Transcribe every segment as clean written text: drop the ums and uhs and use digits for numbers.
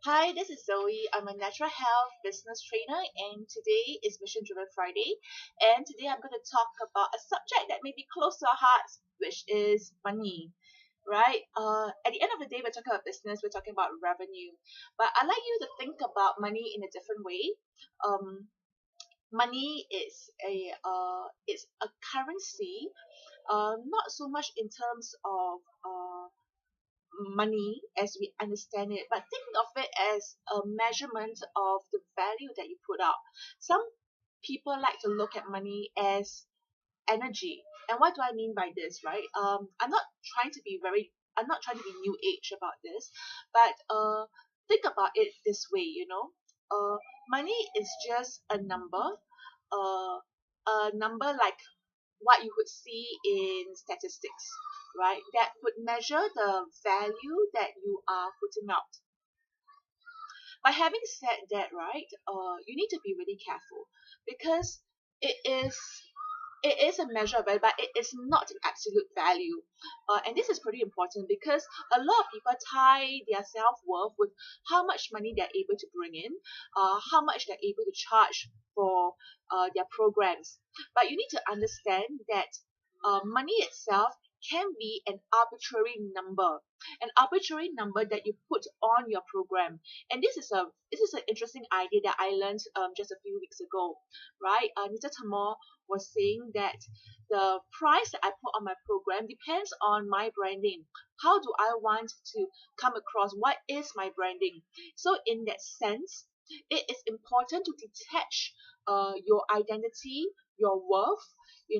Hi, this is Zoe. I'm a natural health business trainer, and today is Mission Driven Friday. And today I'm going to talk about a subject that may be close to our hearts, which is money. Right? At the end of the day, we're talking about business. We're talking about revenue. But I'd like you to think about money in a different way. Um, Money is a currency. Not so much in terms of money as we understand it, but think of it as a measurement of the value that you put out. Some people like to look at money as energy. And what do I mean by this, right? I'm not trying to be new age about this, but think about it this way, money is just a number like what you would see in statistics, right? That would measure the value that you are putting out. But having said that, right, you need to be really careful because it is it is a measure of value, but it is not an absolute value. And this is pretty important because a lot of people tie their self worth with how much money they're able to bring in, how much they're able to charge for their programs. But you need to understand that money itself can be an arbitrary number that you put on your program. And this is an interesting idea that I learned just a few weeks ago, right? Mr. Tamor was saying that the price that I put on my program depends on my branding. How do I want to come across? What is my branding? So in that sense, it is important to detach your identity, your worth,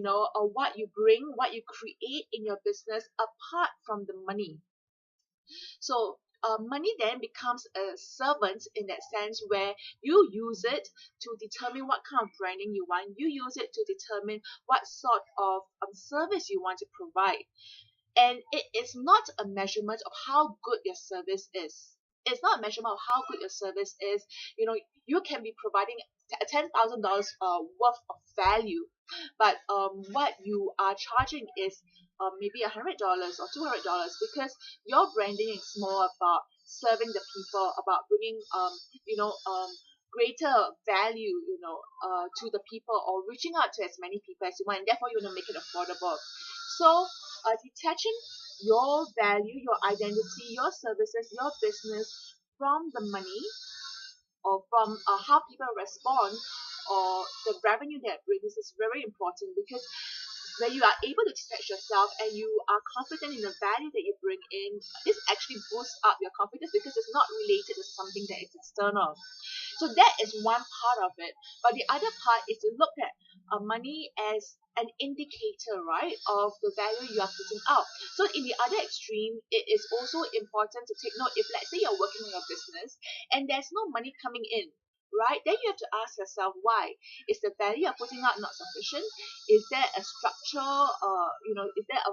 or what you bring, what you create in your business apart from the money. So money then becomes a servant in that sense where you use it to determine what kind of branding you want. You use it to determine what sort of service you want to provide. And it is not a measurement of how good your service is. It's not a measurement of how good your service is. You can be providing $10,000 worth of value, but what you are charging is maybe $100 or $200 because your branding is more about serving the people, about bringing greater value to the people, or reaching out to as many people as you want, and therefore you want to make it affordable. So detaching your value, your identity, your services, your business from the money, or from how people respond, or the revenue that brings, is very important because when you are able to detach yourself and you are confident in the value that you bring in, this actually boosts up your confidence because it's not related to something that is external. So that is one part of it. But the other part is to look at money as an indicator, right, of the value you are putting out. So in the other extreme, it is also important to take note if, let's say, you're working in your business and there's no money coming in. Right, then you have to ask yourself why. Is the value you're putting out not sufficient? Is there a structure, is there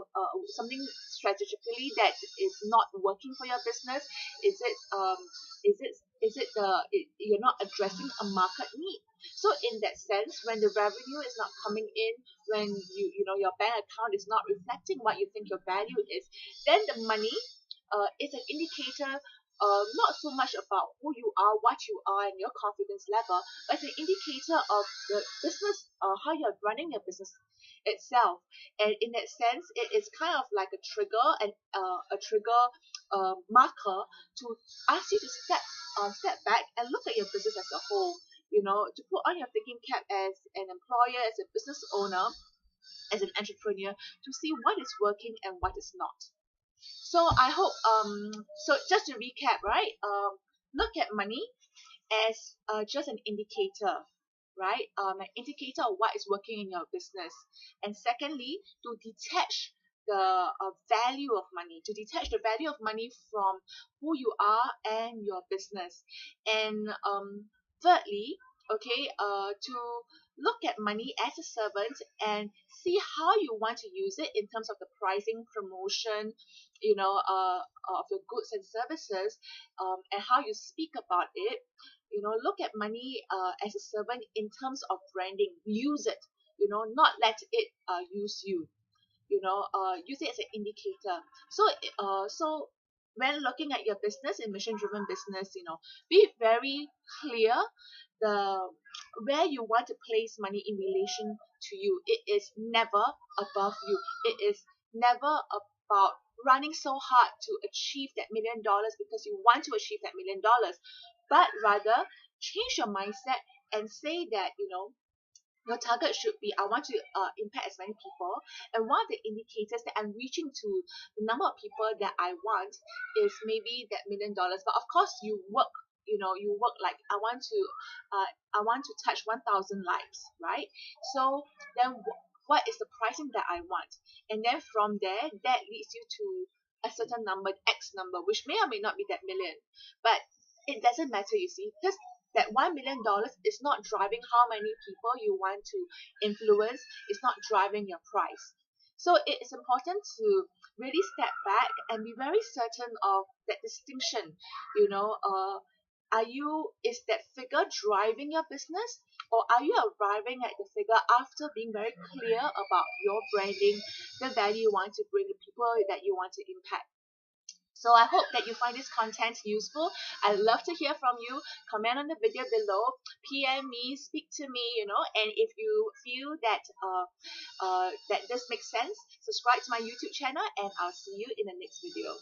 something strategically that is not working for your business? Is it is it you're not addressing a market need? So in that sense, when the revenue is not coming in, when your bank account is not reflecting what you think your value is, then the money is an indicator, not so much about who you are, what you are, and your confidence level, but it's an indicator of the business, how you're running your business itself. And in that sense, it is kind of like a trigger, and a trigger marker to ask you to step back and look at your business as a whole. To put on your thinking cap as an employer, as a business owner, as an entrepreneur, to see what is working and what is not. So I hope so just to recap, right? Look at money as just an indicator, right? An indicator of what is working in your business. And secondly, to detach the value of money, to detach the value of money from who you are and your business. And thirdly, okay, to look at money as a servant and see how you want to use it in terms of the pricing, promotion, of your goods and services, and how you speak about it. Look at money as a servant in terms of branding. Use it, not let it use you. Use it as an indicator. So when looking at your business, in mission driven business, be very clear the where you want to place money in relation to you. It is never above you. It is never about running so hard to achieve that $1 million because you want to achieve that $1 million, but rather change your mindset and say that your target should be, I want to impact as many people, and one of the indicators that I'm reaching to the number of people that I want is maybe that $1 million. But of course, you work like, I want to touch 1,000 lives, right? So then what is the pricing that I want? And then from there, that leads you to a certain number, X number, which may or may not be that million, but it doesn't matter, you see, because that $1 million is not driving how many people you want to influence. It's not driving your price. So it is important to really step back and be very certain of that distinction. Is that figure driving your business, or are you arriving at the figure after being very clear about your branding, the value you want to bring, the people that you want to impact? So I hope that you find this content useful. I'd love to hear from you. Comment on the video below, PM me, speak to me, and if you feel that that this makes sense, subscribe to my YouTube channel, and I'll see you in the next video.